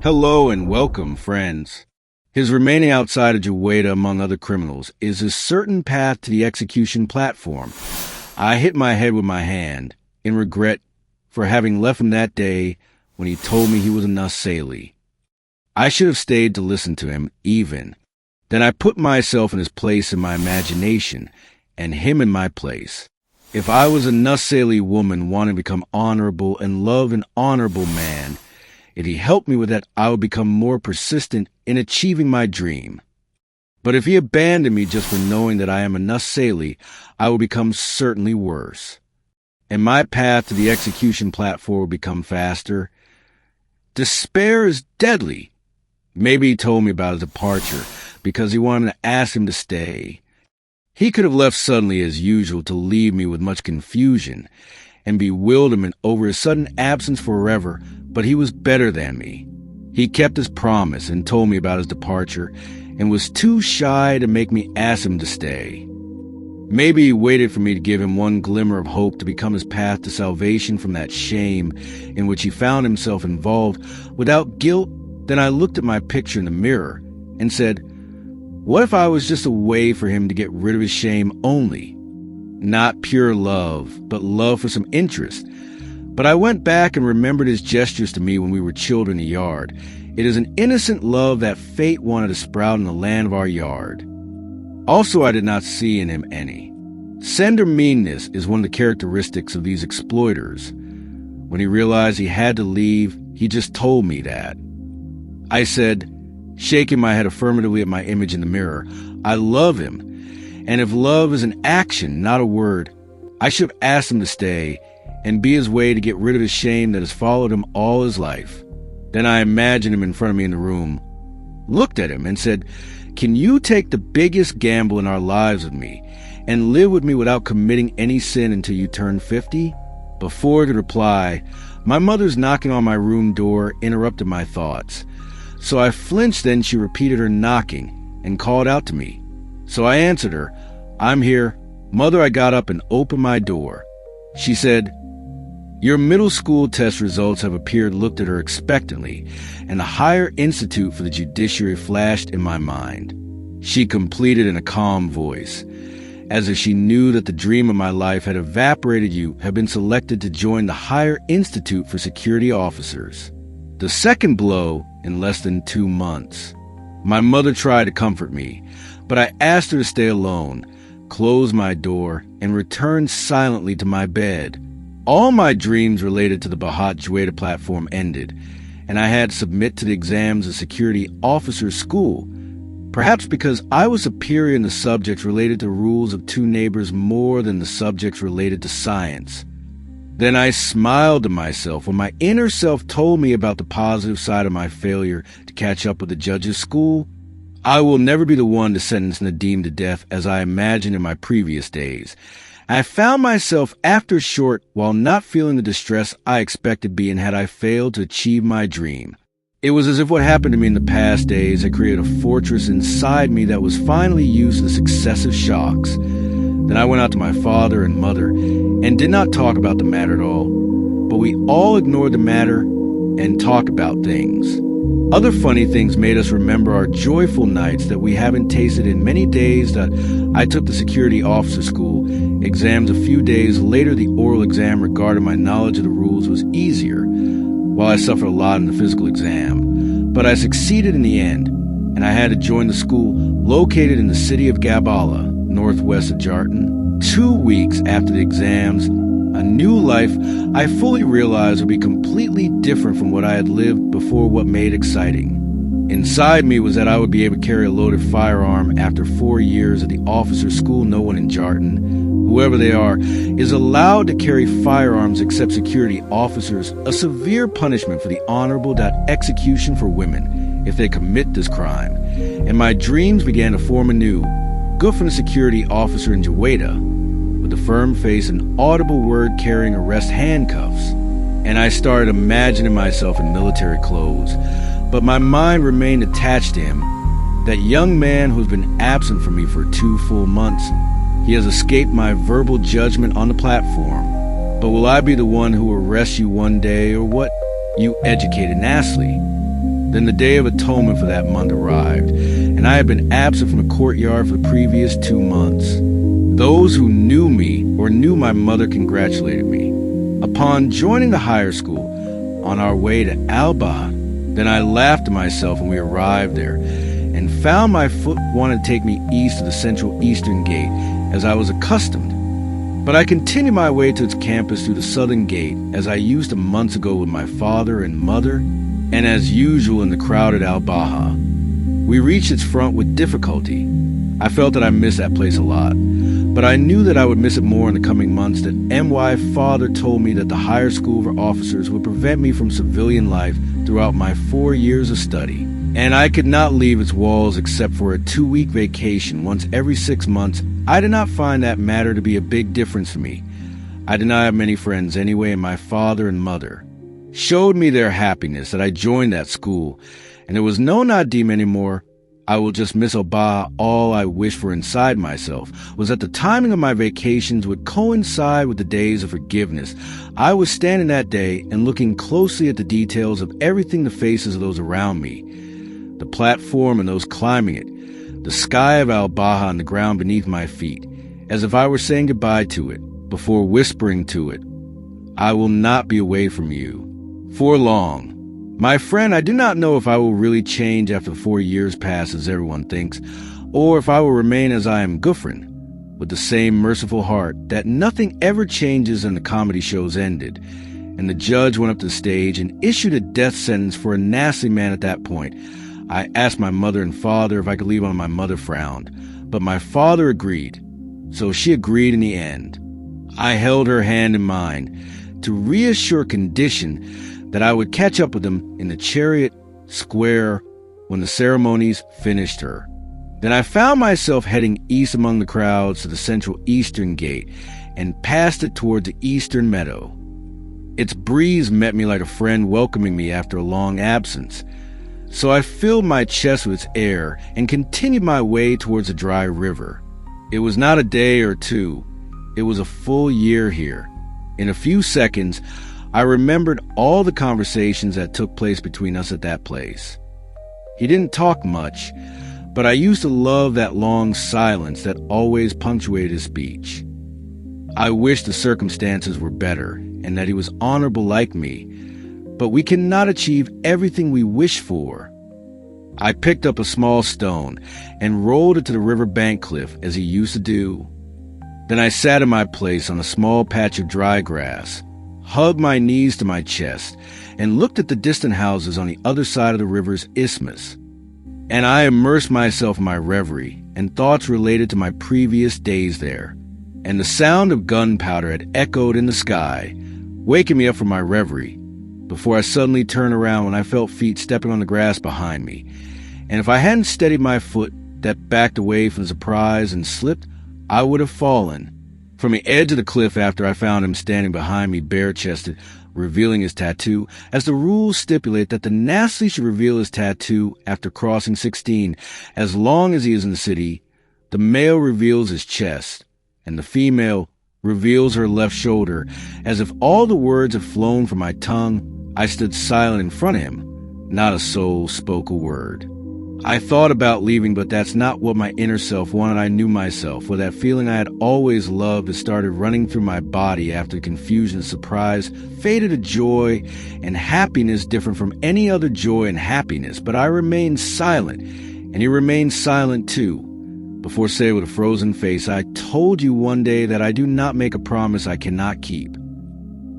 Hello and welcome, friends. His remaining outside of Juweta among other criminals is his certain path to the execution platform. I hit my head with my hand in regret for having left him that day when he told me he was a Nussaili. I should have stayed to listen to him even. Then I put myself in his place in my imagination and him in my place. If I was a Nussaili woman wanting to become honorable and love an honorable man, if he helped me with that, I would become more persistent in achieving my dream. But if he abandoned me just for knowing that I am a Nussaili, I would become certainly worse. And my path to the execution platform would become faster. Despair is deadly. Maybe he told me about his departure because he wanted me to ask him to stay. He could have left suddenly as usual to leave me with much confusion and bewilderment over his sudden absence forever, but he was better than me. He kept his promise and told me about his departure and was too shy to make me ask him to stay. Maybe he waited for me to give him one glimmer of hope to become his path to salvation from that shame in which he found himself involved without guilt. Then I looked at my picture in the mirror and said, what if I was just a way for him to get rid of his shame only? Not pure love, but love for some interest. But I went back and remembered his gestures to me when we were children in the yard. It is an innocent love that fate wanted to sprout in the land of our yard. Also, I did not see in him any. Sender meanness is one of the characteristics of these exploiters. When he realized he had to leave, he just told me that. I said, shaking my head affirmatively at my image in the mirror, I love him. And if love is an action, not a word, I should have asked him to stay and be his way to get rid of his shame that has followed him all his life. Then I imagined him in front of me in the room, looked at him and said, can you take the biggest gamble in our lives with me and live with me without committing any sin until you turn 50? Before he could reply, my mother's knocking on my room door interrupted my thoughts. So I flinched, then she repeated her knocking and called out to me. So I answered her, I'm here. Mother, I got up and opened my door. She said, your middle school test results have appeared, looked at her expectantly, and the Higher Institute for the Judiciary flashed in my mind. She completed in a calm voice, as if she knew that the dream of my life had evaporated. You have been selected to join the Higher Institute for Security Officers. The second blow in less than 2 months. My mother tried to comfort me, but I asked her to stay alone, closed my door, and returned silently to my bed. All my dreams related to the Bahat Juweta platform ended, and I had to submit to the exams of security officer school, perhaps because I was superior in the subjects related to rules of two neighbors more than the subjects related to science. Then I smiled to myself when my inner self told me about the positive side of my failure to catch up with the judge's school. I will never be the one to sentence Nadim to death as I imagined in my previous days. I found myself after short while not feeling the distress I expected to be in had I failed to achieve my dream. It was as if what happened to me in the past days had created a fortress inside me that was finally used to the successive shocks. Then I went out to my father and mother and did not talk about the matter at all, but we all ignored the matter and talked about things. Other funny things made us remember our joyful nights that we haven't tasted in many days. That I took the security officer school exams a few days later. The oral exam regarding my knowledge of the rules was easier, while I suffered a lot in the physical exam. But I succeeded in the end, and I had to join the school located in the city of Gabala, northwest of Jartin. 2 weeks after the exams, a new life I fully realized would be completely different from what I had lived before. What made exciting inside me was that I would be able to carry a loaded firearm after 4 years at the officer school. No one in Jartin, whoever they are, is allowed to carry firearms except security officers, a severe punishment for the honorable execution for women if they commit this crime. And my dreams began to form anew. Good for the security officer in Juweta, with a firm face and audible word carrying arrest handcuffs. And I started imagining myself in military clothes, but my mind remained attached to him, that young man who's been absent from me for 2 full months. He has escaped my verbal judgment on the platform. But will I be the one who arrests you one day, or what, you educated Nasli? Then the Day of Atonement for that month arrived, and I had been absent from the courtyard for the previous 2 months. Those who knew me or knew my mother congratulated me. Upon joining the higher school, on our way to Alba, then I laughed to myself when we arrived there, and found my foot wanted to take me east of the central eastern gate, as I was accustomed. But I continued my way to its campus through the southern gate, as I used to months ago with my father and mother, and as usual in the crowded Al-Baha. We reached its front with difficulty. I felt that I missed that place a lot, but I knew that I would miss it more in the coming months. That MY father told me that the higher school for officers would prevent me from civilian life throughout my 4 years of study, and I could not leave its walls except for a 2-week vacation once every 6 months. I did not find that matter to be a big difference for me. I did not have many friends anyway, and my father and mother showed me their happiness that I joined that school, and there was no Nadim anymore. I will just miss Oba. All I wished for inside myself was that the timing of my vacations would coincide with the days of forgiveness. I was standing that day and looking closely at the details of everything, the faces of those around me, the platform and those climbing it, the sky of Al-Baha and the ground beneath my feet, as if I were saying goodbye to it, before whispering to it, "I will not be away from you for long." My friend, I do not know if I will really change after 4 years pass as everyone thinks, or if I will remain as I am, Gufran, with the same merciful heart that nothing ever changes. And the comedy shows ended, and the judge went up to the stage and issued a death sentence for a nasty man. At that point, I asked my mother and father if I could leave, and my mother frowned, but my father agreed. So she agreed in the end. I held her hand in mine to reassure condition that I would catch up with them in the chariot square when the ceremonies finished her. Then I found myself heading east among the crowds to the central eastern gate and past it toward the eastern meadow. Its breeze met me like a friend welcoming me after a long absence. So I filled my chest with its air and continued my way towards the dry river. It was not a day or two. It was a full year here. In a few seconds, I remembered all the conversations that took place between us at that place. He didn't talk much, but I used to love that long silence that always punctuated his speech. I wished the circumstances were better and that he was honorable like me, but we cannot achieve everything we wish for. I picked up a small stone and rolled it to the riverbank cliff as he used to do. Then I sat in my place on a small patch of dry grass, hugged my knees to my chest, and looked at the distant houses on the other side of the river's isthmus. And I immersed myself in my reverie and thoughts related to my previous days there. And the sound of gunpowder had echoed in the sky, waking me up from my reverie, before I suddenly turned around when I felt feet stepping on the grass behind me. And if I hadn't steadied my foot that backed away from the surprise and slipped, I would have fallen from the edge of the cliff after I found him standing behind me bare-chested, revealing his tattoo, as the rules stipulate that the nasty should reveal his tattoo after crossing 16. As long as he is in the city, the male reveals his chest, and the female reveals her left shoulder. As if all the words had flown from my tongue, I stood silent in front of him. Not a soul spoke a word. I thought about leaving, but that's not what my inner self wanted. I knew myself, with that feeling I had always loved that started running through my body after confusion, surprise, faded to joy and happiness different from any other joy and happiness. But I remained silent, and he remained silent too. Before saying with a frozen face, "I told you one day that I do not make a promise I cannot keep."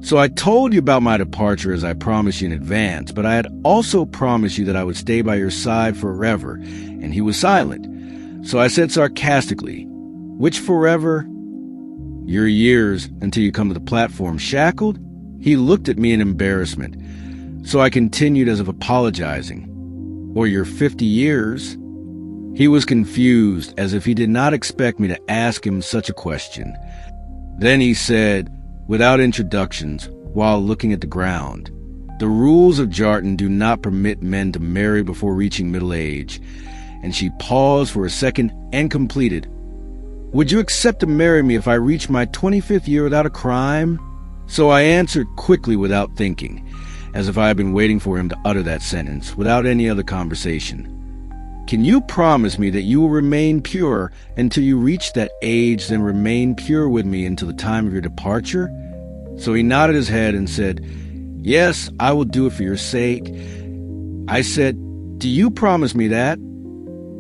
So I told you about my departure as I promised you in advance, but I had also promised you that I would stay by your side forever, and he was silent. So I said sarcastically, "Which forever?" "Your years, until you come to the platform shackled?" He looked at me in embarrassment, so I continued as if apologizing. "Or your 50 years?" He was confused, as if he did not expect me to ask him such a question. Then he said, without introductions, while looking at the ground, "The rules of Jartin do not permit men to marry before reaching middle age." And she paused for a second and completed, "Would you accept to marry me if I reach my 25th year without a crime?" So I answered quickly without thinking, as if I had been waiting for him to utter that sentence without any other conversation. "Can you promise me that you will remain pure until you reach that age, then remain pure with me until the time of your departure?" So he nodded his head and said, "Yes, I will do it for your sake." I said, "Do you promise me that?"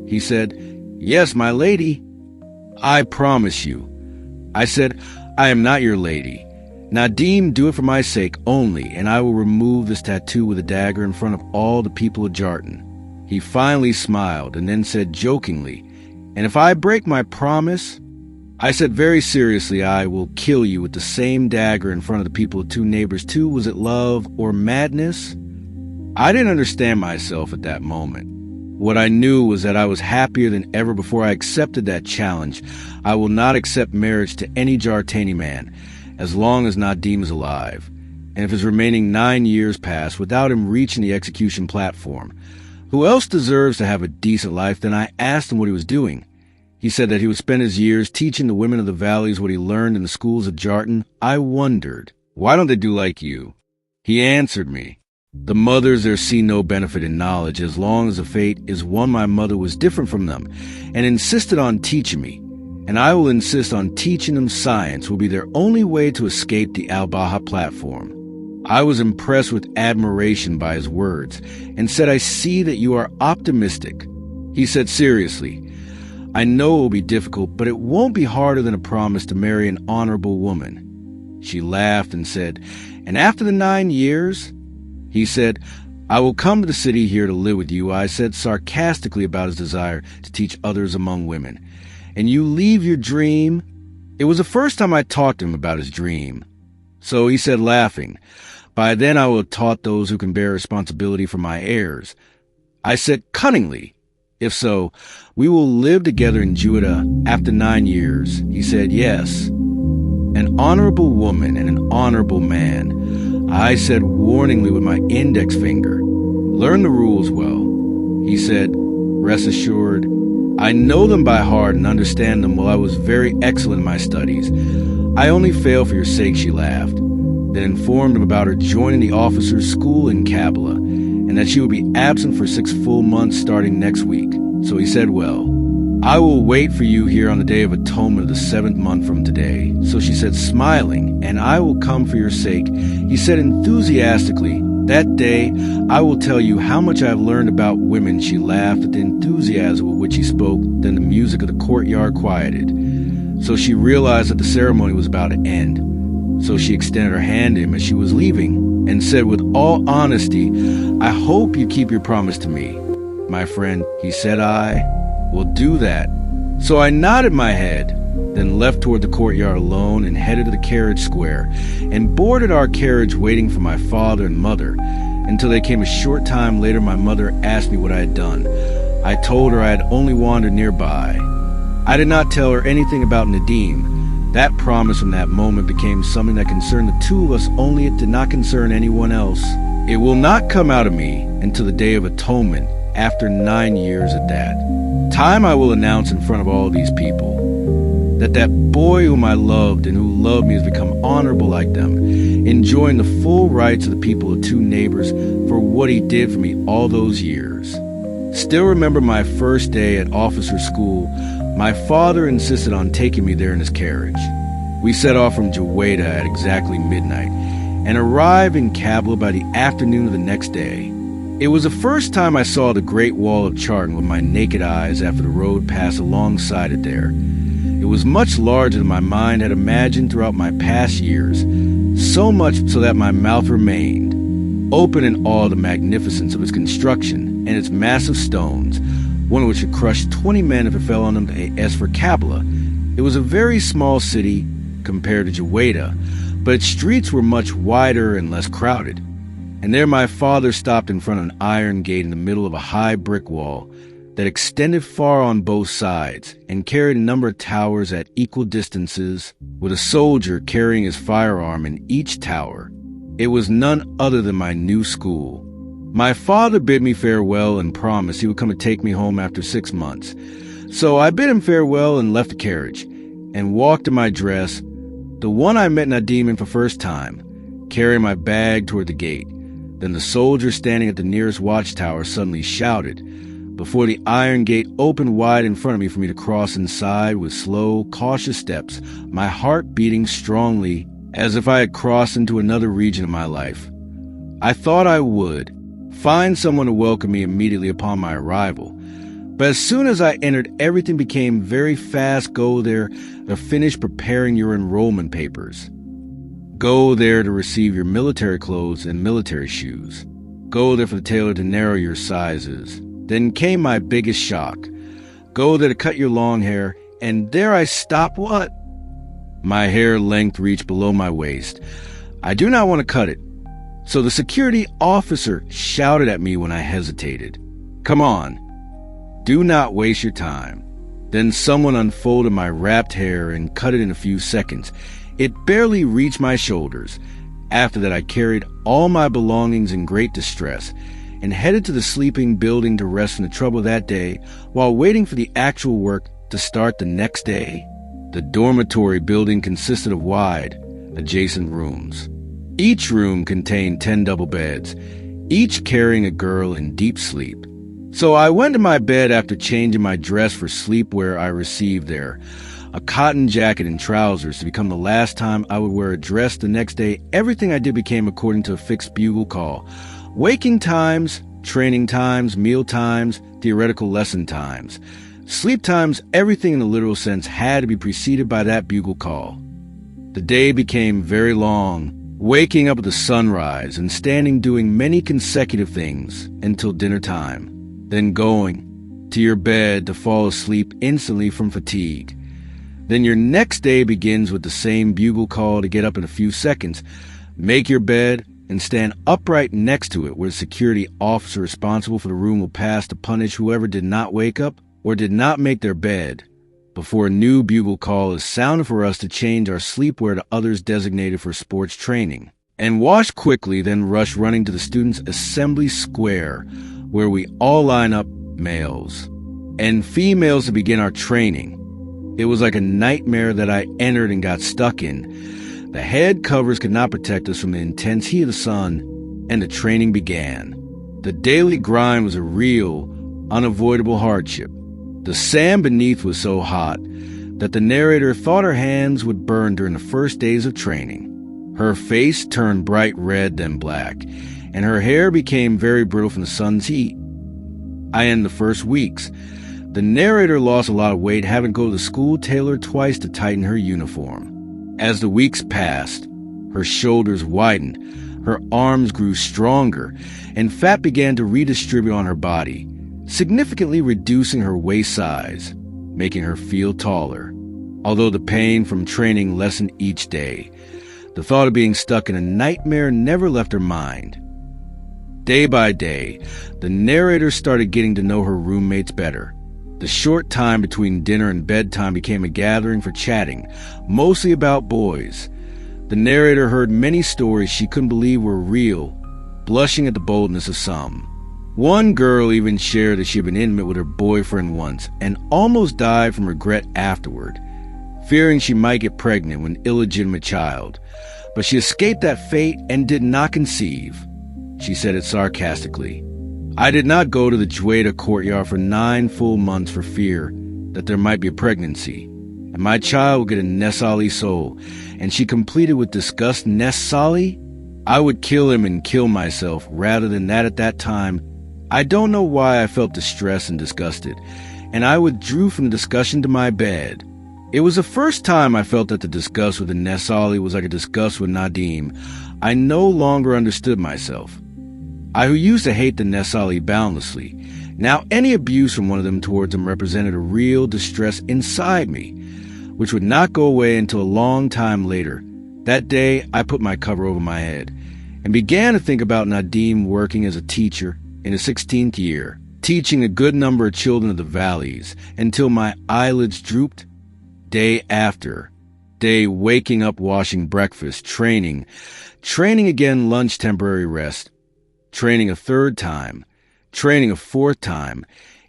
He said, "Yes, my lady." "I promise you." I said, "I am not your lady. Nadim, do it for my sake only, and I will remove this tattoo with a dagger in front of all the people of Jartin." He finally smiled and then said jokingly, "And if I break my promise?" I said very seriously, "I will kill you with the same dagger in front of the people of two neighbors too." Was it love or madness? I didn't understand myself at that moment. What I knew was that I was happier than ever before I accepted that challenge. I will not accept marriage to any Jartani man, as long as Nadim is alive, and if his remaining 9 years pass without him reaching the execution platform. Who else deserves to have a decent life? Then I asked him what he was doing. He said that he would spend his years teaching the women of the valleys what he learned in the schools of Jartin. I wondered, why don't they do like you? He answered me, "The mothers there see no benefit in knowledge as long as the fate is one my mother was different from them, and insisted on teaching me. And I will insist on teaching them science will be their only way to escape the Al-Baha platform." I was impressed with admiration by his words and said, "I see that you are optimistic." He said seriously, "I know it will be difficult, but it won't be harder than a promise to marry an honorable woman." She laughed and said, "And after the 9 years?" He said, "I will come to the city here to live with you." I said sarcastically about his desire to teach others among women. "And you leave your dream?" It was the first time I talked to him about his dream. So he said, laughing, "By then I will have taught those who can bear responsibility for my heirs." I said cunningly, "If so, we will live together in Judah after 9 years." He said, "Yes." "An honorable woman and an honorable man," I said warningly with my index finger. "Learn the rules well." He said, "Rest assured, I know them by heart and understand them. While I was very excellent in my studies, I only fail for your sake," she laughed, then informed him about her joining the officers' school in Kabbalah, and that she would be absent for 6 full months starting next week. So he said, "Well, I will wait for you here on the Day of Atonement of the 7th month from today." So she said, smiling, "And I will come for your sake." He said enthusiastically, "That day I will tell you how much I have learned about women." She laughed at the enthusiasm with which he spoke, then the music of the courtyard quieted. So she realized that the ceremony was about to end. So she extended her hand to him as she was leaving and said with all honesty, "I hope you keep your promise to me, my friend." He said, "I will do that." So I nodded my head, then left toward the courtyard alone and headed to the carriage square and boarded our carriage waiting for my father and mother until they came. A short time later, my mother asked me what I had done. I told her I had only wandered nearby. I did not tell her anything about Nadim. That promise from that moment became something that concerned the two of us only. It did not concern anyone else. It will not come out of me until the Day of Atonement, after 9 years at that. Time I will announce in front of all these people that boy whom I loved and who loved me has become honorable like them, enjoying the full rights of the people of two neighbors for what he did for me all those years. Still remember my first day at officer school. My father insisted on taking me there in his carriage. We set off from Juwaida at exactly midnight and arrived in Kabbalah by the afternoon of the next day. It was the first time I saw the Great Wall of Jartin with my naked eyes after the road passed alongside it there. It was much larger than my mind had imagined throughout my past years, so much so that my mouth remained open in awe of the magnificence of its construction and its massive stones, one of which would crush 20 men if it fell on them. As for Kabbalah, it was a very small city compared to Juwaida, but its streets were much wider and less crowded. And there my father stopped in front of an iron gate in the middle of a high brick wall that extended far on both sides and carried a number of towers at equal distances, with a soldier carrying his firearm in each tower. It was none other than my new school. My father bid me farewell and promised he would come and take me home after 6 months. So I bid him farewell and left the carriage and walked in my dress, the one I met Nadim in for first time, carrying my bag toward the gate. Then the soldier standing at the nearest watchtower suddenly shouted, before the iron gate opened wide in front of me for me to cross inside with slow, cautious steps, my heart beating strongly as if I had crossed into another region of my life. I thought I would find someone to welcome me immediately upon my arrival. But as soon as I entered, everything became very fast. Go there to finish preparing your enrollment papers. Go there to receive your military clothes and military shoes. Go there for the tailor to narrow your sizes. Then came my biggest shock. Go there to cut your long hair, and there I stopped. What? My hair length reached below my waist. I do not want to cut it. So the security officer shouted at me when I hesitated. Come on, do not waste your time. Then someone unfolded my wrapped hair and cut it in a few seconds. It barely reached my shoulders. After that, I carried all my belongings in great distress and headed to the sleeping building to rest from the trouble of that day while waiting for the actual work to start the next day. The dormitory building consisted of wide, adjacent rooms. Each room contained 10 double beds, each carrying a girl in deep sleep. So I went to my bed after changing my dress for sleepwear I received there, a cotton jacket and trousers to become the last time I would wear a dress the next day. Everything I did became according to a fixed bugle call. Waking times, training times, meal times, theoretical lesson times. Sleep times, everything in the literal sense had to be preceded by that bugle call. The day became very long, waking up at the sunrise and standing doing many consecutive things until dinner time, then going to your bed to fall asleep instantly from fatigue. Then your next day begins with the same bugle call to get up in a few seconds, make your bed, and stand upright next to it where the security officer responsible for the room will pass to punish whoever did not wake up or did not make their bed, before a new bugle call is sounded for us to change our sleepwear to others designated for sports training, and wash quickly, then rush running to the students' assembly square, where we all line up, males and females, to begin our training. It was like a nightmare that I entered and got stuck in. The head covers could not protect us from the intense heat of the sun, and the training began. The daily grind was a real, unavoidable hardship. The sand beneath was so hot that the narrator thought her hands would burn during the first days of training. Her face turned bright red, then black, and her hair became very brittle from the sun's heat. I ended the first weeks. The narrator lost a lot of weight, having to go to the school tailor twice to tighten her uniform. As the weeks passed, her shoulders widened, her arms grew stronger, and fat began to redistribute on her body, significantly reducing her waist size, making her feel taller. Although the pain from training lessened each day, the thought of being stuck in a nightmare never left her mind. Day by day, the narrator started getting to know her roommates better. The short time between dinner and bedtime became a gathering for chatting, mostly about boys. The narrator heard many stories she couldn't believe were real, blushing at the boldness of some. One girl even shared that she had been intimate with her boyfriend once and almost died from regret afterward, fearing she might get pregnant with an illegitimate child. But she escaped that fate and did not conceive. She said it sarcastically. I did not go to the Jueda courtyard for 9 full months for fear that there might be a pregnancy, and my child would get a Nesali soul, and she completed with disgust, Nesali? I would kill him and kill myself rather than that at that time. I don't know why I felt distressed and disgusted, and I withdrew from the discussion to my bed. It was the first time I felt that the disgust with the Nesali was like a disgust with Nadim. I no longer understood myself. I who used to hate the Nesali boundlessly. Now any abuse from one of them towards him represented a real distress inside me, which would not go away until a long time later. That day, I put my cover over my head and began to think about Nadim working as a teacher in his 16th year, teaching a good number of children of the valleys, until my eyelids drooped. Day after day, waking up, washing breakfast, training again, lunch, temporary rest, training a third time, training a fourth time,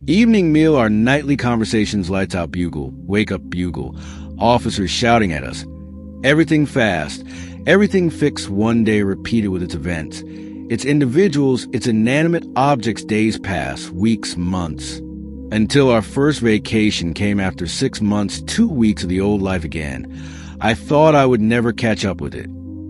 evening meal, our nightly conversations, lights out bugle, wake up bugle, officers shouting at us. Everything fast, everything fixed, one day repeated with its events. It's individuals, it's inanimate objects. Days pass, weeks, months. Until our first vacation came after 6 months, 2 weeks of the old life again. I thought I would never catch up with it.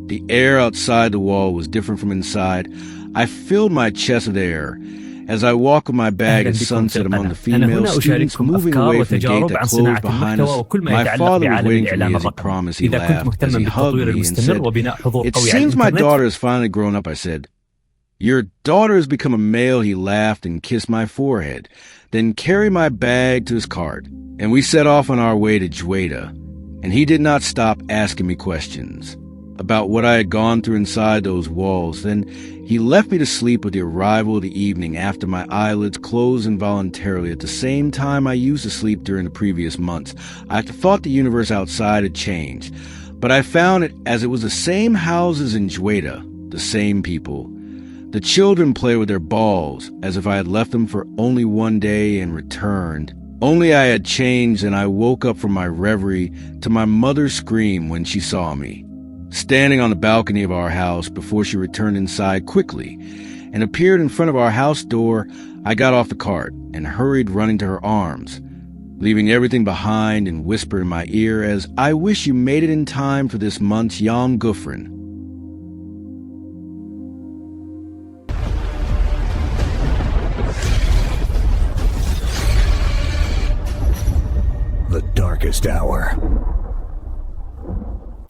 The air outside the wall was different from inside. I filled my chest with air. As I walked with my bag at sunset among the female students moving away from the gate that closed behind us, my father was waiting for me as he promised. He laughed as he hugged me and said, "It seems my daughter has finally grown up," I said. "Your daughter has become a male," he laughed and kissed my forehead, then carried my bag to his cart, and we set off on our way to Jueda. And he did not stop asking me questions about what I had gone through inside those walls. Then he left me to sleep with the arrival of the evening after my eyelids closed involuntarily at the same time I used to sleep during the previous months. I thought the universe outside had changed, but I found it as it was the same houses in Jueda, the same people. The children played with their balls as if I had left them for only one day and returned. Only I had changed, and I woke up from my reverie to my mother's scream when she saw me, standing on the balcony of our house before she returned inside quickly and appeared in front of our house door. I got off the cart and hurried running to her arms, leaving everything behind, and whispered in my ear as, "I wish you made it in time for this month's Yom Gufrin." The darkest hour.